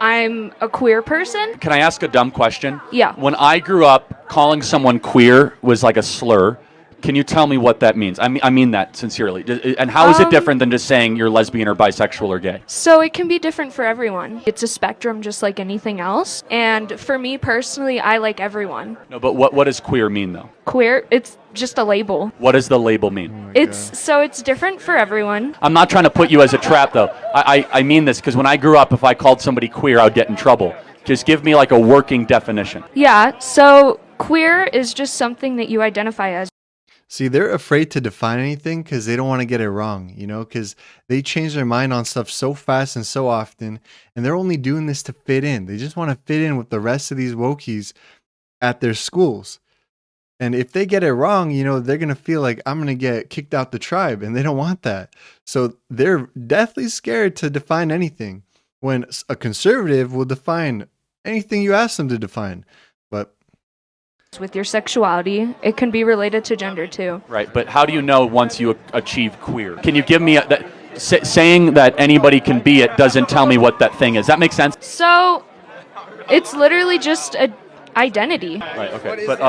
I'm a queer person. Can I ask a dumb question? Yeah. When I grew up, calling someone queer was like a slur. Can you tell me what that means? I mean that sincerely. And how is it different than just saying you're lesbian or bisexual or gay? So it can be different for everyone. It's a spectrum just like anything else. And for me personally, I like everyone. No, but what does queer mean, though? Queer, it's just a label. What does the label mean? It's different for everyone. I'm not trying to put you as a trap, though. I mean this because when I grew up, if I called somebody queer, I would get in trouble. Just give me like a working definition. Yeah, so queer is just something that you identify as. See, they're afraid to define anything because they don't want to get it wrong, because they change their mind on stuff so fast and so often, and they're only doing this to fit in. They just want to fit in with the rest of these wokies at their schools. And if they get it wrong, they're going to feel like I'm going to get kicked out the tribe, and they don't want that. So they're deathly scared to define anything when a conservative will define anything you ask them to define. But with your sexuality, it can be related to gender too. Right, but how do you know once you achieve queer? Can you give me saying that anybody can be it doesn't tell me what that thing is. That makes sense? So it's literally just a identity. Right, okay. But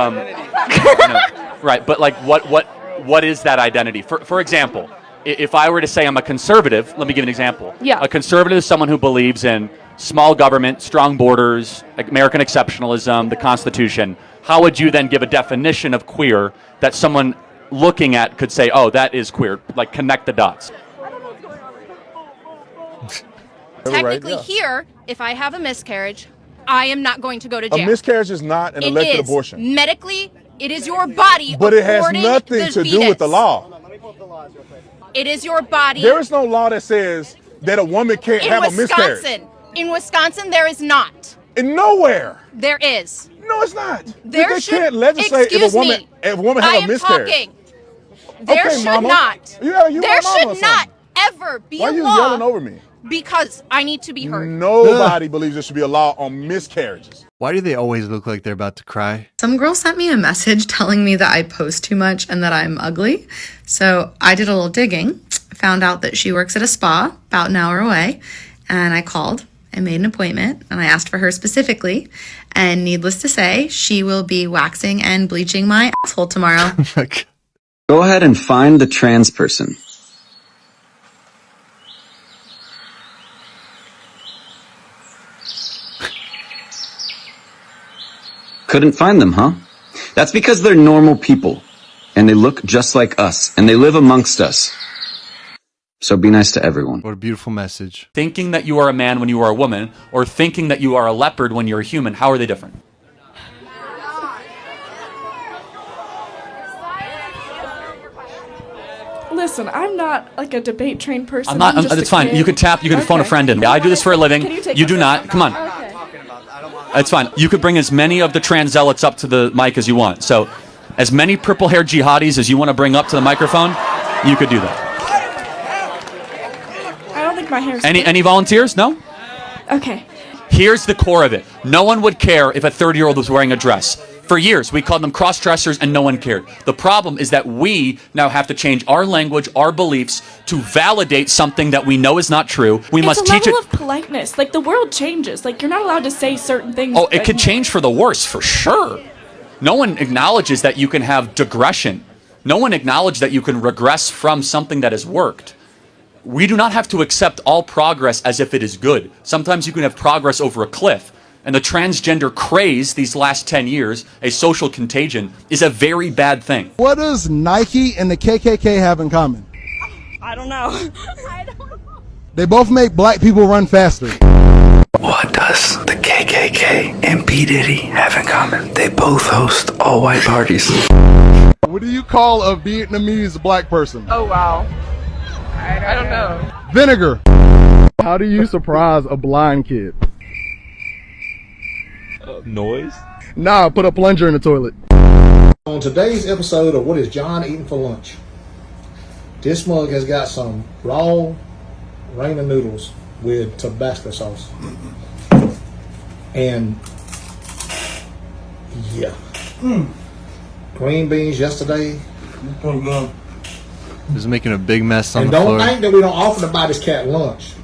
right, but like what is that identity? For example, if I were to say I'm a conservative, let me give an example. Yeah. A conservative is someone who believes in small government, strong borders, American exceptionalism, the Constitution. How would you then give a definition of queer that someone looking at could say, oh, that is queer, like connect the dots? Technically here, if I have a miscarriage, I am not going to go to jail. A miscarriage is not an elected abortion. Medically, it is your body. But it has nothing to do with the law. It is your body. There is no law that says that a woman can't have a miscarriage. In Wisconsin, there is not. In nowhere. There is. No, it's not. They can't legislate if a woman has a miscarriage. Talking. There okay, should mama. not. You there should not ever be Why a are you law. yelling over me? Because I need to be heard. Nobody believes there should be a law on miscarriages. why do they always look like they're about to cry? Some girl sent me a message telling me that I post too much and that I'm ugly. So I did a little digging, found out that she works at a spa about an hour away, and I called. I made an appointment and I asked for her specifically. And needless to say, she will be waxing and bleaching my asshole tomorrow. Go ahead and find the trans person. Couldn't find them, huh? That's because they're normal people. And they look just like us. And they live amongst us. So be nice to everyone. What a beautiful message. Thinking that you are a man when you are a woman, or thinking that you are a leopard when you're a human, how are they different? Listen, I'm not like a debate trained person. I'm not. just It's a fine. kid. You can tap. You can phone a friend in. I do this for a living. Can you take You my do phone? not. Come on. Okay. It's fine. You could bring as many of the trans zealots up to the mic as you want. So, as many purple-haired jihadis as you want to bring up to the microphone, you could do that. I don't think my hair's Any volunteers? No? Okay. Here's the core of it. No one would care if a 30-year-old was wearing a dress. For years, we called them cross-dressers and no one cared. The problem is that we now have to change our language, our beliefs, to validate something that we know is not true. We must teach it. It's a level of politeness. Like, the world changes. Like, you're not allowed to say certain things. Oh, it could change for the worse, for sure. No one acknowledges that you can have digression. No one acknowledges that you can regress from something that has worked. We do not have to accept all progress as if it is good. Sometimes you can have progress over a cliff. And the transgender craze these last 10 years, a social contagion, is a very bad thing. What does Nike and the KKK have in common? I don't know. They both make black people run faster. What does the KKK and P. Diddy have in common? They both host all-white parties. What do you call a Vietnamese black person? Oh, wow. I don't know. Vinegar. How do you surprise a blind kid? Noise? Nah, put a plunger in the toilet. On today's episode of What is John Eating for Lunch? This mug has got some raw ramen noodles with Tabasco sauce. And yeah. Green beans yesterday. Just making a big mess on and the floor. don't think that we don't offer to buy this cat lunch.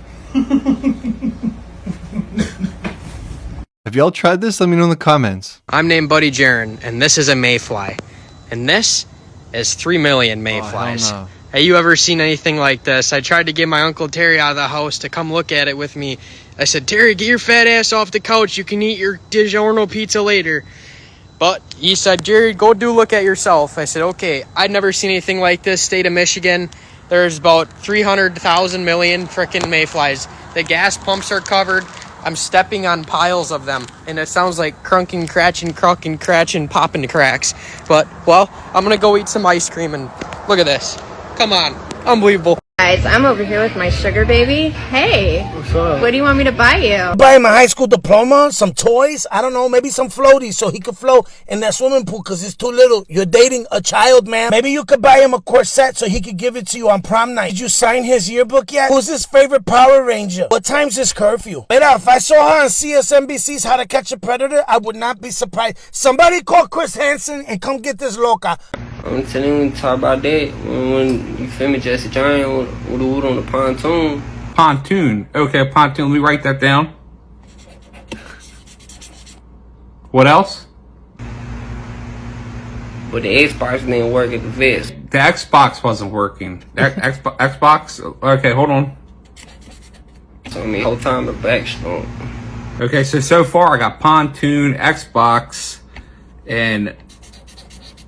y'all tried this? Let me know in the comments. I'm named Buddy Jaron, and this is a mayfly. And this is 3 million mayflies. Oh, no. Have you ever seen anything like this? I tried to get my Uncle Terry out of the house to come look at it with me. I said, Terry, get your fat ass off the couch. You can eat your DiGiorno pizza later. But he said, Jerry, go look at yourself. I said, okay. I'd never seen anything like this. State of Michigan, there's about 300,000 million frickin' mayflies. The gas pumps are covered. I'm stepping on piles of them. And it sounds like crunking, cratching, crunking, cratching, popping cracks. But, well, I'm going to go eat some ice cream and look at this. Come on. Unbelievable. Guys, I'm over here with my sugar baby. Hey, what's up? What do you want me to buy you? Buy him a high school diploma, some toys, I don't know, maybe some floaties so he could float in that swimming pool because he's too little. You're dating a child, man. Maybe you could buy him a corset so he could give it to you on prom night. Did you sign his yearbook yet? Who's his favorite Power Ranger? What time's his curfew? Mira, if I saw her on CSNBC's How to Catch a Predator, I would not be surprised. Somebody call Chris Hansen and come get this loca. I'm telling you, talk about that when you feel me, Jesse Giant with the wood on the pontoon. Pontoon. Okay, pontoon. Let me write that down. What else? But the Xbox didn't work at the vest. The Xbox wasn't working. Xbox? Okay, hold on. So I mean, whole time the back strong. Okay, so far I got pontoon, Xbox, and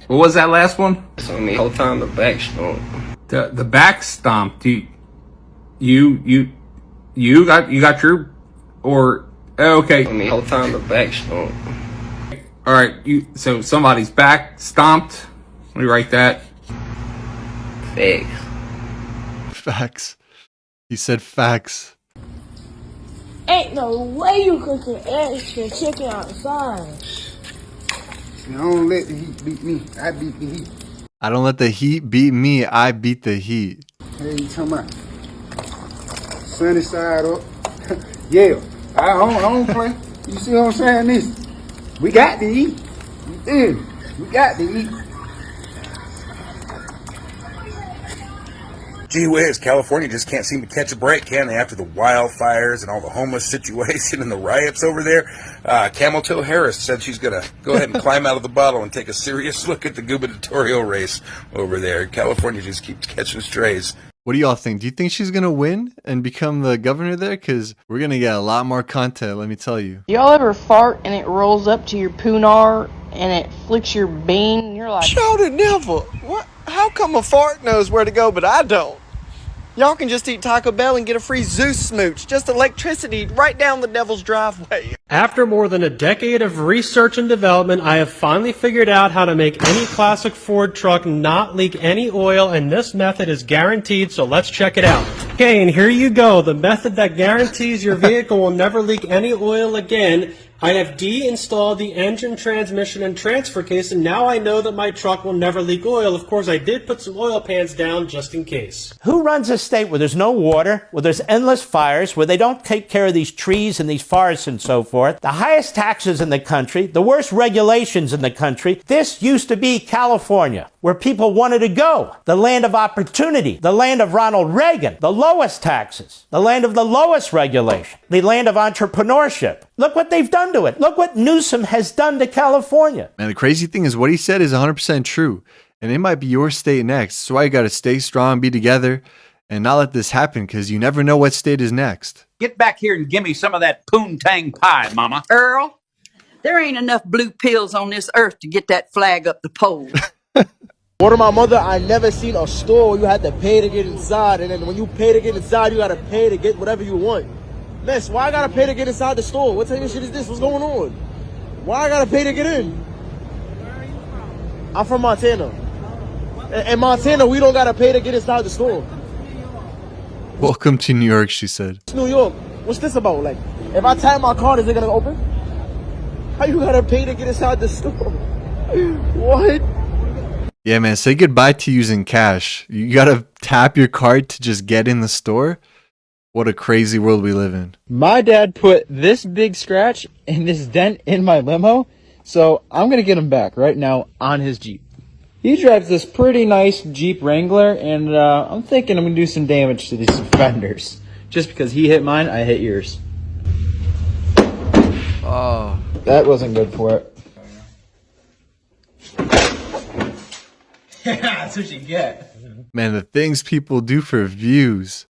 what was that last one? So I mean, whole time the back strong. The back stomp. You got your or okay. I mean, whole time the back strong. All right, so somebody's back stomped. Let me write that. Facts. Facts. He said facts. Ain't no way you cooking extra chicken outside. I don't let the heat beat me. I beat the heat. I don't let the heat beat me. I beat the heat. Hey, you talking about sunny side up? Yeah, I don't play. You see what I'm saying? This, we got to eat. We got to eat. Gee whiz, California just can't seem to catch a break, can they? After the wildfires and all the homeless situation and the riots over there. Camel Toe Harris said she's going to go ahead and climb out of the bottle and take a serious look at the gubernatorial race over there. California just keeps catching strays. What do y'all think? Do you think she's going to win and become the governor there? Because we're going to get a lot more content, let me tell you. Y'all ever fart and it rolls up to your poonar and it flicks your bean and you're like... Shout it never. What? How come a fart knows where to go but I don't? Y'all can just eat Taco Bell and get a free Zeus smooch. Just electricity right down the devil's driveway. After more than a decade of research and development, I have finally figured out how to make any classic Ford truck not leak any oil, and this method is guaranteed, so let's check it out. Okay, and here you go. The method that guarantees your vehicle will never leak any oil again. I have de-installed the engine, transmission, and transfer case, and now I know that my truck will never leak oil. Of course, I did put some oil pans down just in case. Who runs a state where there's no water, where there's endless fires, where they don't take care of these trees and these forests and so forth? The highest taxes in the country, the worst regulations in the country. This used to be California, where people wanted to go. The land of opportunity, the land of Ronald Reagan, the lowest taxes, the land of the lowest regulation, the land of entrepreneurship. Look what they've done to it. Look what Newsom has done to California. Man, the crazy thing is what he said is 100% true. And it might be your state next. So why you got to stay strong, be together, and not let this happen, because you never know what state is next. Get back here and give me some of that poontang pie, Mama. Earl, there ain't enough blue pills on this earth to get that flag up the pole. Word of my mother, I never seen a store where you had to pay to get inside, and then when you pay to get inside, you got to pay to get whatever you want. Miss, why I gotta pay to get inside the store? What type of shit is this? What's going on? Why I gotta pay to get in? Where are you from? I'm from Montana. In Montana, we don't gotta pay to get inside the store. Welcome to New York, she said. It's New York. What's this about? Like, if I tap my card, is it gonna open? How you gotta pay to get inside the store? What? Yeah, man, say goodbye to using cash. You gotta tap your card to just get in the store. What a crazy world we live in. My dad put this big scratch and this dent in my limo, so I'm going to get him back right now on his Jeep. He drives this pretty nice Jeep Wrangler, and I'm thinking I'm going to do some damage to these fenders. Just because he hit mine, I hit yours. Oh. That wasn't good for it. That's what you get. Man, the things people do for views.